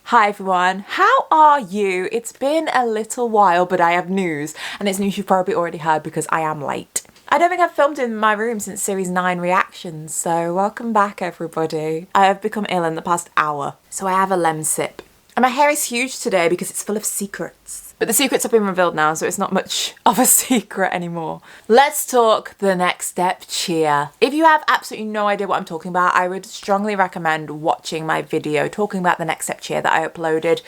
Hi everyone, how are you? It's been a little while, but I have news, and it's news you've probably already heard because I am late. I don't think I've filmed in my room since Series 9 reactions, so welcome back everybody. I have become ill in the past hour, so I have a Lemsip. And my hair is huge today because it's full of secrets. But the secrets have been revealed now, so it's not much of a secret anymore. Let's talk the Next Step cheer. If you have absolutely no idea what I'm talking about, I would strongly recommend watching my video talking about the Next Step cheer that I uploaded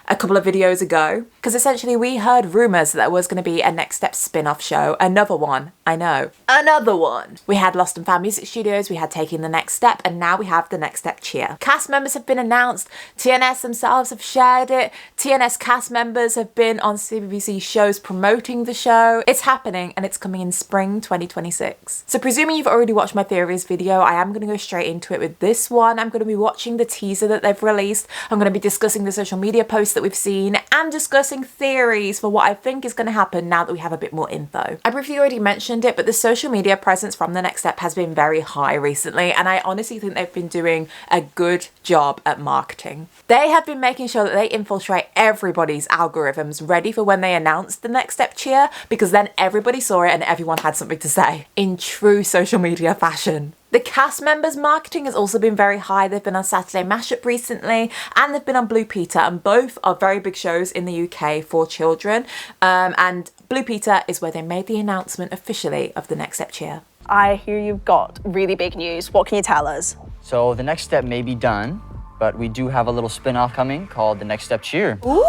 a couple of videos ago. Because essentially we heard rumours that there was going to be a Next Step spin-off show. Another one, I know. Another one! We had Lost and Found Music Studios, we had Taking the Next Step, and now we have the Next Step cheer. Cast members have been announced, TNS themselves have shared it, TNS cast members have been on CBBC shows promoting the show. It's happening and it's coming in spring 2026. So presuming you've already watched my theories video, I am going to go straight into it with this one. I'm going to be watching the teaser that they've released. I'm going to be discussing the social media posts that we've seen and discussing theories for what I think is going to happen now that we have a bit more info. I briefly already mentioned it, but the social media presence from the Next Step has been very high recently, and I honestly think they've been doing a good job at marketing. They have been making sure that they infiltrate everybody's algorithms ready for when they announce the Next Step cheer, because then everybody saw it and everyone had something to say in true social media fashion. The cast members' marketing has also been very high. They've been on Saturday Mashup recently and they've been on Blue Peter, and both are very big shows in the UK for children. And Blue Peter is where they made the announcement officially of the Next Step cheer. I hear you've got really big news. What can you tell us? So the Next Step may be done, but we do have a little spin-off coming called the Next Step Cheer. Ooh!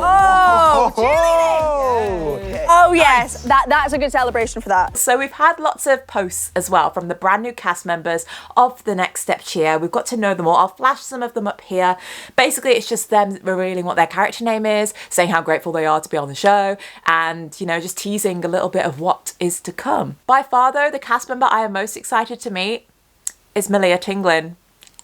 Oh, cheerleading! Oh yes, that's a good celebration for that. So we've had lots of posts as well from the brand new cast members of the Next Step cheer. We've got to know them all. I'll flash some of them up here. Basically, it's just them revealing what their character name is, saying how grateful they are to be on the show, and, you know, just teasing a little bit of what is to come. By far, though, the cast member I am most excited to meet is Malia Tinglin.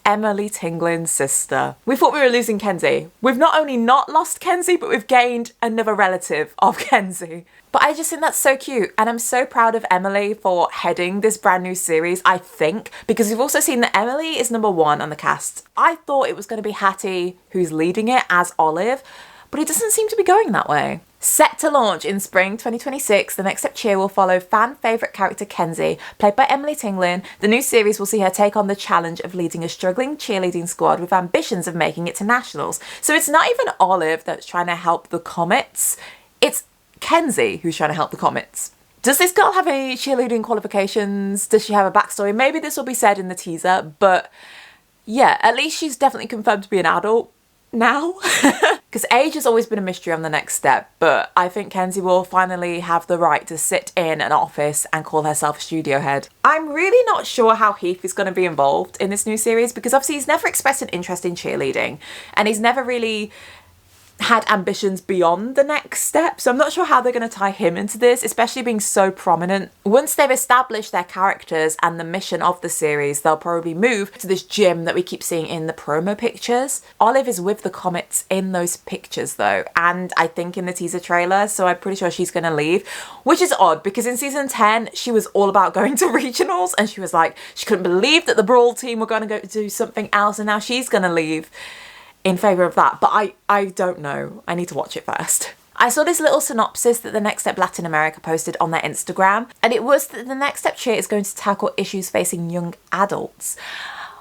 Emily Tinglin's sister. We thought we were losing Kenzie. We've not only not lost Kenzie, but we've gained another relative of Kenzie. But I just think that's so cute, and I'm so proud of Emily for heading this brand new series, I think, because we've also seen that Emily is number 1 on the cast. I thought it was going to be Hattie who's leading it as Olive, but it doesn't seem to be going that way. Set to launch in spring 2026, the Next Step cheer will follow fan favourite character Kenzie, played by Emily Tinglin. The new series will see her take on the challenge of leading a struggling cheerleading squad with ambitions of making it to nationals. So it's not even Olive that's trying to help the Comets, it's Kenzie who's trying to help the Comets. Does this girl have any cheerleading qualifications? Does she have a backstory? Maybe this will be said in the teaser, but yeah, at least she's definitely confirmed to be an adult now. Because age has always been a mystery on the Next Step, but I think Kenzie will finally have the right to sit in an office and call herself a studio head. I'm really not sure how Heath is going to be involved in this new series, because obviously he's never expressed an interest in cheerleading and he's never really had ambitions beyond the Next Step, so I'm not sure how they're going to tie him into this, especially being so prominent. Once they've established their characters and the mission of the series, they'll probably move to this gym that we keep seeing in the promo pictures. Olive is with the Comets in those pictures though, and I think in the teaser trailer, so I'm pretty sure she's going to leave, which is odd because in season 10 she was all about going to regionals and she was like, she couldn't believe that the Brawl team were going to go do something else, and now she's going to leave in favour of that. But I don't know. I need to watch it first. I saw this little synopsis that the Next Step Latin America posted on their Instagram, and it was that the Next Step cheer is going to tackle issues facing young adults,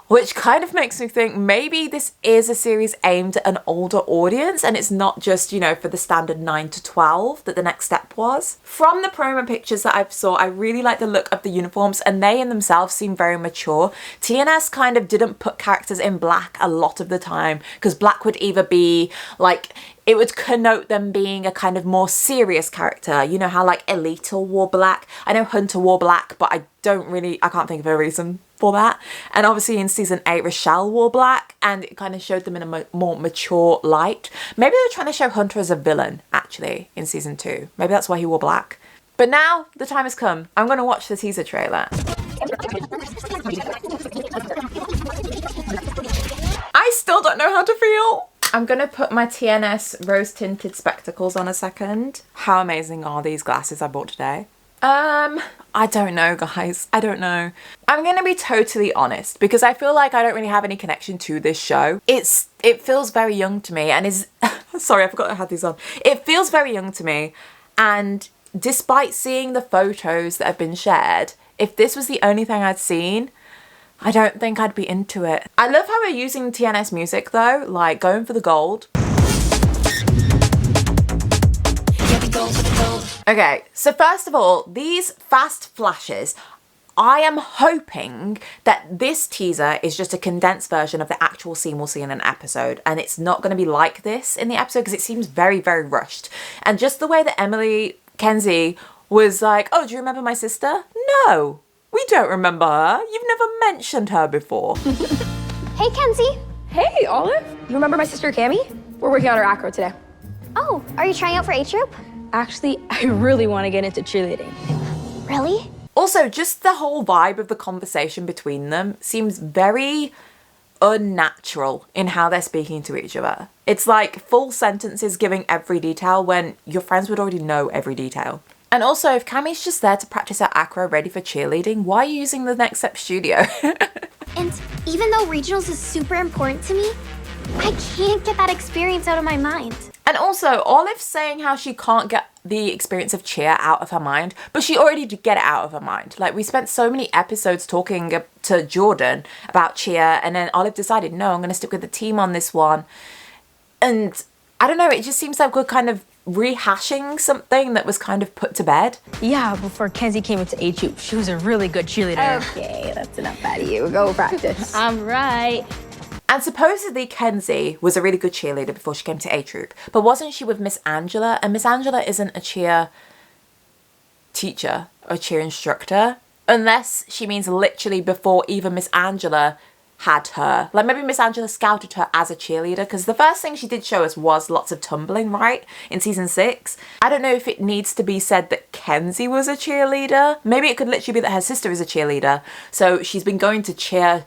which kind of makes me think maybe this is a series aimed at an older audience and it's not just, you know, for the standard 9 to 12 that the Next Step was. From the promo pictures that I saw, I really like the look of the uniforms and they in themselves seem very mature. TNS kind of didn't put characters in black a lot of the time because black would either be like, it would connote them being a kind of more serious character. You know how like Elita wore black? I know Hunter wore black, but I can't think of a reason for that. And obviously in season 8, Rochelle wore black and it kind of showed them in a more mature light. Maybe they're trying to show Hunter as a villain, actually, in season 2. Maybe that's why he wore black. But now the time has come. I'm going to watch the teaser trailer. I still don't know how to feel. I'm going to put my TNS rose tinted spectacles on a second. How amazing are these glasses I bought today? I don't know, guys. I don't know. I'm gonna be totally honest because I feel like I don't really have any connection to this show. It feels very young to me and is sorry, I forgot I had these on. It feels very young to me, and despite seeing the photos that have been shared, if this was the only thing I'd seen, I don't think I'd be into it. I love how we're using TNS music though, like going for the gold. Okay, so first of all, these fast flashes, I am hoping that this teaser is just a condensed version of the actual scene we'll see in an episode, and it's not going to be like this in the episode because it seems very, very rushed. And just the way that Emily Kenzie was like, oh, do you remember my sister? No, we don't remember her. You've never mentioned her before. Hey, Kenzie. Hey, Olive. You remember my sister Cami? We're working on her acro today. Oh, are you trying out for A Troop? Actually, I really want to get into cheerleading. Really? Also, just the whole vibe of the conversation between them seems very unnatural in how they're speaking to each other. It's like full sentences giving every detail when your friends would already know every detail. And also, if Cammie's just there to practice her acro ready for cheerleading, why are you using the Next Step studio? And even though regionals is super important to me, I can't get that experience out of my mind. And also, Olive's saying how she can't get the experience of cheer out of her mind, but she already did get it out of her mind. Like, we spent so many episodes talking to Jordan about cheer, and then Olive decided, no, I'm going to stick with the team on this one. And I don't know, it just seems like we're kind of rehashing something that was kind of put to bed. Yeah, before Kenzie came into A Troop, she was a really good cheerleader. Okay, that's enough out of you. Go practice. I'm right. And supposedly Kenzie was a really good cheerleader before she came to A Troop, but wasn't she with Miss Angela? And Miss Angela isn't a cheer teacher or cheer instructor, unless she means literally before even Miss Angela had her. Like maybe Miss Angela scouted her as a cheerleader, because the first thing she did show us was lots of tumbling, right? In season 6. I don't know if it needs to be said that Kenzie was a cheerleader. Maybe it could literally be that her sister is a cheerleader. So she's been going to cheer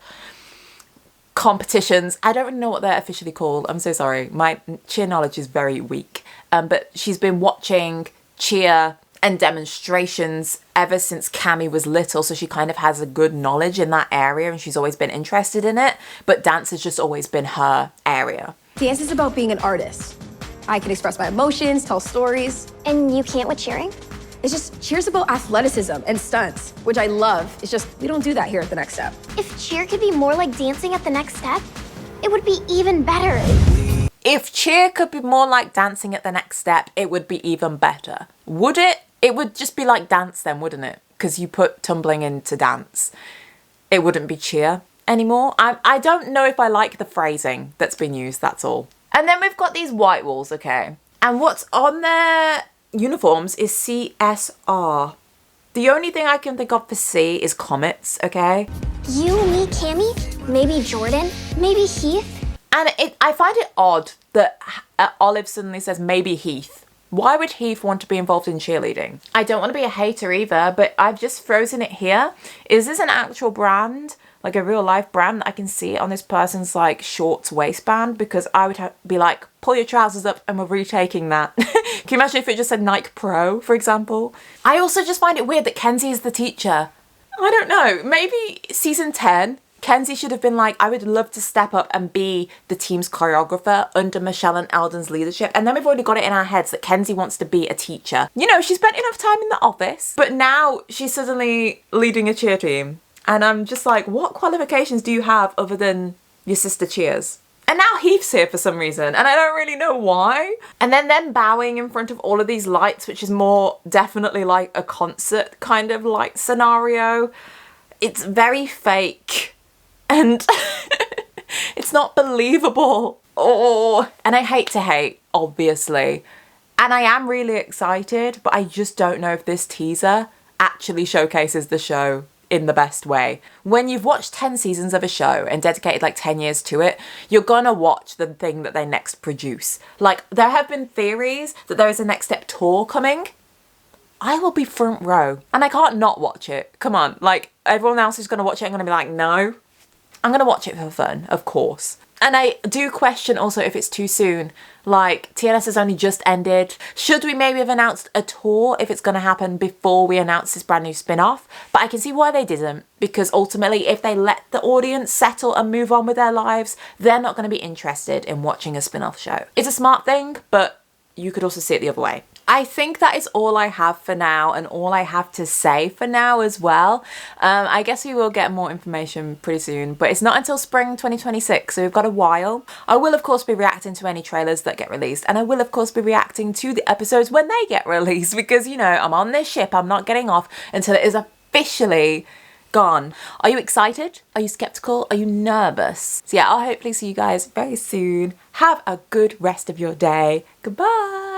competitions. I don't really know what they're officially called. I'm so sorry. My cheer knowledge is very weak. But she's been watching cheer and demonstrations ever since Cammie was little, so she kind of has a good knowledge in that area and she's always been interested in it, but dance has just always been her area. Dance is about being an artist. I can express my emotions, tell stories. And you can't with cheering? It's just cheer's about athleticism and stunts, which I love. It's just we don't do that here at The Next Step. If cheer could be more like dancing at the next step, it would be even better. If cheer could be more like dancing at the next step, it would be even better. Would it? It would just be like dance then, wouldn't it? Because you put tumbling into dance. It wouldn't be cheer anymore. I don't know if I like the phrasing that's been used, that's all. And then we've got these white walls, okay? And what's on their uniforms is CSR. The only thing I can think of for C is comets, okay? You, me, Cammie, maybe Jordan, maybe Heath. And I find it odd that Olive suddenly says maybe Heath. Why would Heath want to be involved in cheerleading? I don't want to be a hater either, but I've just frozen it here. Is this an actual brand? Like a real life brand that I can see on this person's like shorts waistband? Because I would be like, pull your trousers up and we're retaking that. Can you imagine if it just said Nike Pro, for example? I also just find it weird that Kenzie is the teacher. I don't know, maybe season 10, Kenzie should have been like, I would love to step up and be the team's choreographer under Michelle and Eldon's leadership. And then we've already got it in our heads that Kenzie wants to be a teacher. You know, she spent enough time in the office, but now she's suddenly leading a cheer team. And I'm just like, what qualifications do you have other than your sister cheers? And now Heath's here for some reason, and I don't really know why. And then them bowing in front of all of these lights, which is more definitely like a concert kind of light scenario. It's very fake. And it's not believable. Oh, and I hate to hate, obviously. And I am really excited, but I just don't know if this teaser actually showcases the show in the best way. When you've watched 10 seasons of a show and dedicated like 10 years to it, you're gonna watch the thing that they next produce. Like, there have been theories that there is a Next Step tour coming. I will be front row and I can't not watch it. Come on, like everyone else is gonna watch it, I'm gonna be like, no. I'm gonna watch it for fun, of course. And I do question also if it's too soon. Like, TNS has only just ended. Should we maybe have announced a tour if it's going to happen before we announce this brand new spin-off? But I can see why they didn't, because ultimately if they let the audience settle and move on with their lives, they're not going to be interested in watching a spin-off show. It's a smart thing, but you could also see it the other way. I think that is all I have for now and all I have to say for now as well. I guess we will get more information pretty soon, but it's not until spring 2026, so we've got a while. I will of course be reacting to any trailers that get released, and I will of course be reacting to the episodes when they get released, because you know, I'm on this ship, I'm not getting off until it is officially gone. Are you excited? Are you skeptical? Are you nervous? So yeah, I'll hopefully see you guys very soon. Have a good rest of your day. Goodbye.